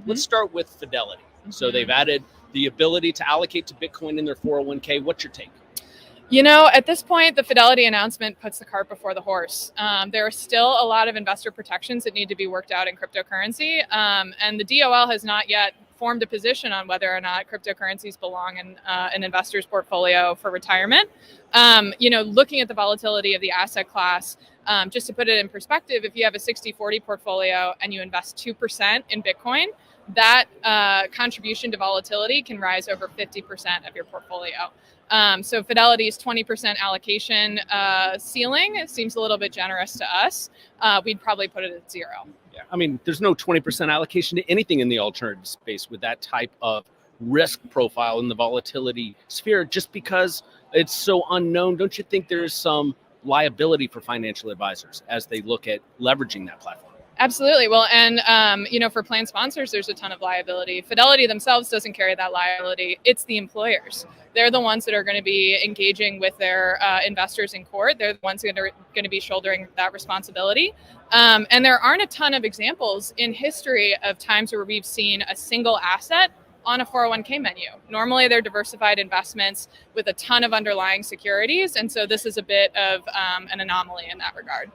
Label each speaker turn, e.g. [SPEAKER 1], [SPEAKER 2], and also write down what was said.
[SPEAKER 1] Let's start with Fidelity. So they've added the ability to allocate to Bitcoin in their 401k. What's your take?
[SPEAKER 2] At this point, the Fidelity announcement puts the cart before the horse. There are still a lot of investor protections that need to be worked out in cryptocurrency. And the DOL has not yet formed a position on whether or not cryptocurrencies belong in an investor's portfolio for retirement. Looking at the volatility of the asset class, just to put it in perspective, if you have a 60-40 portfolio and you invest 2% in Bitcoin, that contribution to volatility can rise over 50% of your portfolio. So Fidelity's 20% allocation ceiling seems a little bit generous to us. We'd probably put it at 0.
[SPEAKER 1] Yeah, I mean, there's no 20% allocation to anything in the alternative space with that type of risk profile in the volatility sphere, just because it's so unknown. Don't you think there's some liability for financial advisors as they look at leveraging that platform?
[SPEAKER 2] Absolutely. Well, and, for plan sponsors, there's a ton of liability. Fidelity themselves doesn't carry that liability. It's the employers. They're the ones that are going to be engaging with their investors in court. They're the ones that are going to be shouldering that responsibility. And there aren't a ton of examples in history of times where we've seen a single asset on a 401k menu. Normally, they're diversified investments with a ton of underlying securities. And so this is a bit of an anomaly in that regard.